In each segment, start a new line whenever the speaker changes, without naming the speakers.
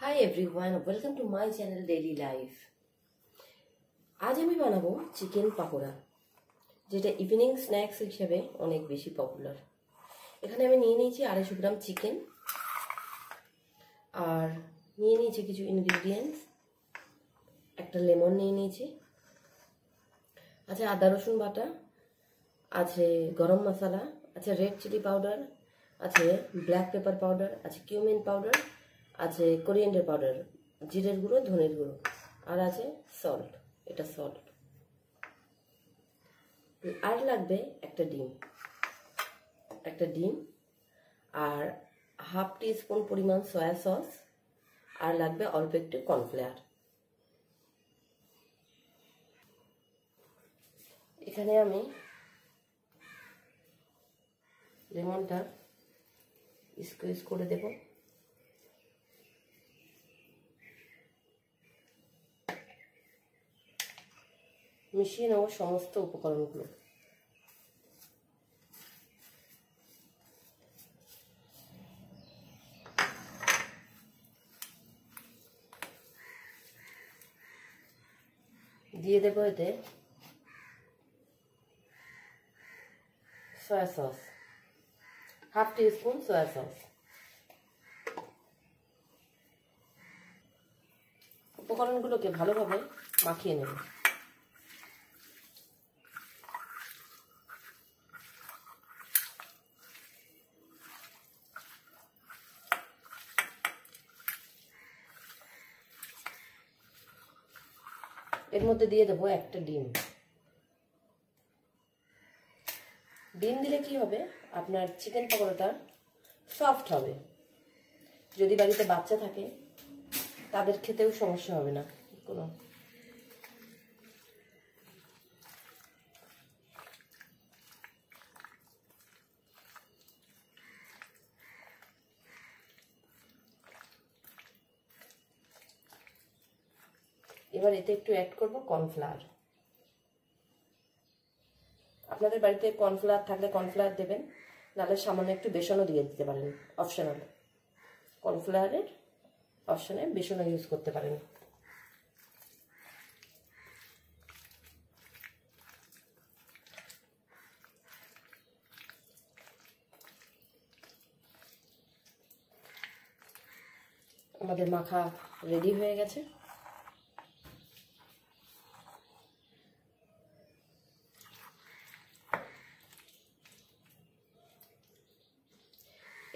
Hi everyone, welcome to my channel Daily Life. आज আমি বানাবো চিকেন পাকোড়া, যেটা ইভিনিং স্ন্যাক্স হিসেবে অনেক বেশি পপুলার। এখানে আমি নিয়ে নিয়েছি 250 গ্রাম চিকেন, আর নিয়ে নিয়েছি কিছু ইনগ্রেডিয়েন্টস। একটা লেমন নিয়ে নিয়েছি, আছে আদা রসুন বাটা, আছে গরম মশলা, আছে রেড চিলি পাউডার, আছে ব্ল্যাক পেপার পাউডার, আছে কিউমিন পাউডার, আছে কোরিয়েন্ডার পাউডার, জিরের গুঁড়ো, ধনের গুঁড়ো, আর আছে সল্ট। এটা সল্ট। আর লাগবে একটা ডিম, আর হাফ টিস্পুন পরিমাণ সয়া সস, আর লাগবে অল্প একটু কর্নফ্লাওয়ার। এখানে আমি লেমনটা স্কুইজ করে দেব। মিশিয়ে নেব সমস্ত উপকরণগুলো। দিয়ে দেব এতে soya sauce, half teaspoon soya sauce. উপকরণগুলোকে ভালোভাবে মাখিয়ে নেব। এর মধ্যে দিয়ে দেবো একটা ডিম। ডিম দিলে কি হবে, আপনার চিকেন পকোড়াটা সফট হবে। যদি বাড়িতে বাচ্চা থাকে তাদের খেতেও সমস্যা হবে না কোনো। এবার এতে একটু অ্যাড করব কর্নফ্লাওয়ার। আপনাদের বাড়িতে কর্নফ্লাওয়ার থাকলে কর্নফ্লাওয়ার দেবেন, নাহলে সামান্য একটু বেসনও দিয়ে দিতে পারেন, অপশনাল। কর্নফ্লাওয়ারের অপশনে বেসনও ইউজ করতে পারেন। আমাদের মাখা রেডি হয়ে গেছে।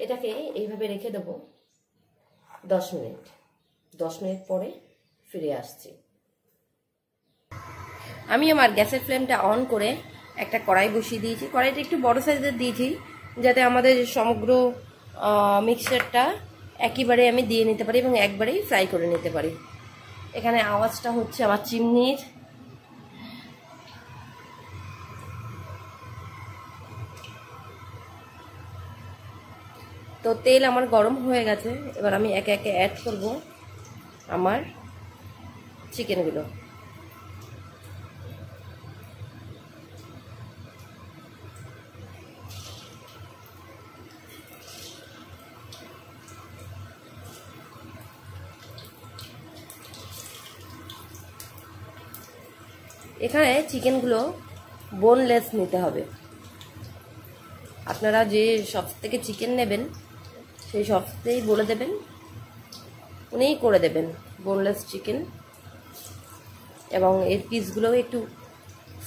এটাকে এইভাবে রেখে দেব 10 মিনিট। 10 মিনিট পরে ফিরে আসছি। আমি আমার গ্যাসের ফ্লেমটা অন করে একটা কড়াই বসিয়ে দিয়েছি। কড়াইটা একটু বড় সাইজের দিয়েছি, যাতে আমাদের সমগ্র মিক্সচারটা একইবারে আমি দিয়ে নিতে পারি এবং একবারেই ফ্রাই করে নিতে পারি। এখানে আওয়াজটা হচ্ছে আমার চিমনির। তো তেল আমার গরম হয়ে গেছে। এবার আমি একে একে অ্যাড করব আমার চিকেনগুলো। এখানে চিকেনগুলো বোনলেস নিতে হবে। আপনারা যে শপ থেকে চিকেন নেবেন সেই শপতেই বলে দেবেন, উনিই করে দেবেন বোনলেস চিকেন। এবং এর পিসগুলোও একটু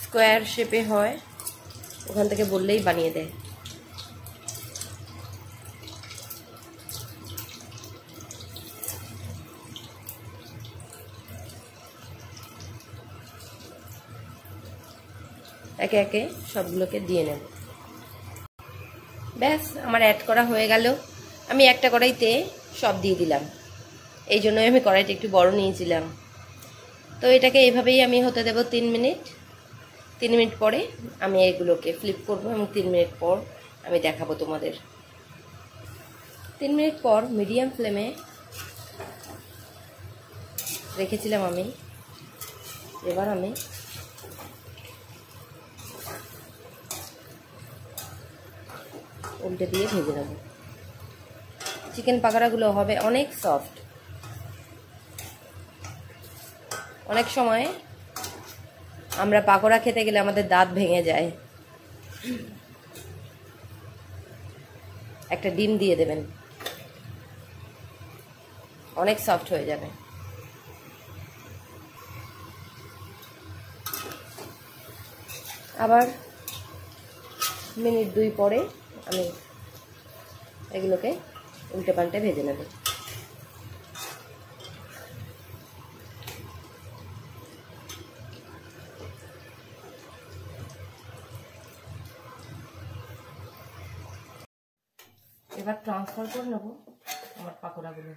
স্কোয়ার শেপে হয়, ওখান থেকে বললেই বানিয়ে দেয়। একে একে সবগুলোকে দিয়ে নেব। ব্যাস, আমার অ্যাড করা হয়ে গেল। আমি একটা কড়াইতে সব দিয়ে দিলাম, এই জন্যই আমি কড়াইটা একটু বড় নিয়েছিলাম। তো এটাকে এইভাবেই আমি হতে দেব 3 মিনিট। 3 মিনিট পরে আমি এগুলোকে ফ্লিপ করব এবং 3 মিনিট পর আমি দেখাবো তোমাদের। 3 মিনিট পর মিডিয়াম ফ্লেমে রেখেছিলাম আমি। এবার আমি উল্টে দিয়ে ভেজে নেব। চিকেন পাকোড়াগুলো হবে অনেক সফট। অনেক সময় আমরা পাকোড়া খেতে গেলে আমাদের দাঁত ভেঙে যায়। একটা ডিম দিয়ে দেবেন, অনেক সফট হয়ে যাবে। আবার মিনিট 2 পরে আমি এগুলোকে উল্টে পাল্টে ভেজে নেব। এবার ট্রান্সফার করে নেব আমার পাকোড়াগুলো।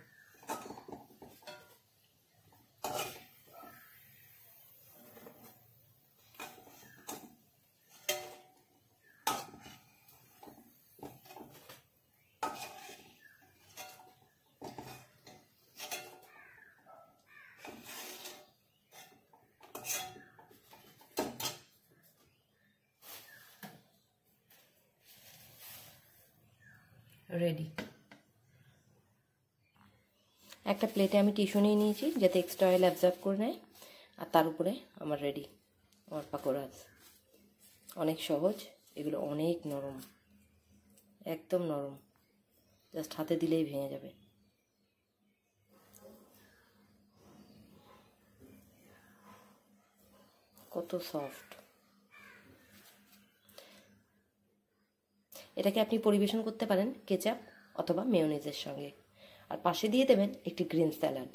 রেডি। একটা প্লেটে আমি টিস্যু নিয়ে নিয়েছি যাতে এক্সট্রা অয়েল অ্যাবজর্ব করে নেয়, আর তার উপরে আমার রেডি আমার পাকোড়া। অনেক সহজ, এগুলো অনেক নরম, একদম নরম, জাস্ট হাতে দিলেই ভেঙে যাবে। কত সফট। এটাকে আপনি পরিবেশন করতে পারেন কেচাপ অথবা মেয়োনিজের সঙ্গে, আর পাশে দিয়ে দেবেন একটি গ্রিন স্যালাড।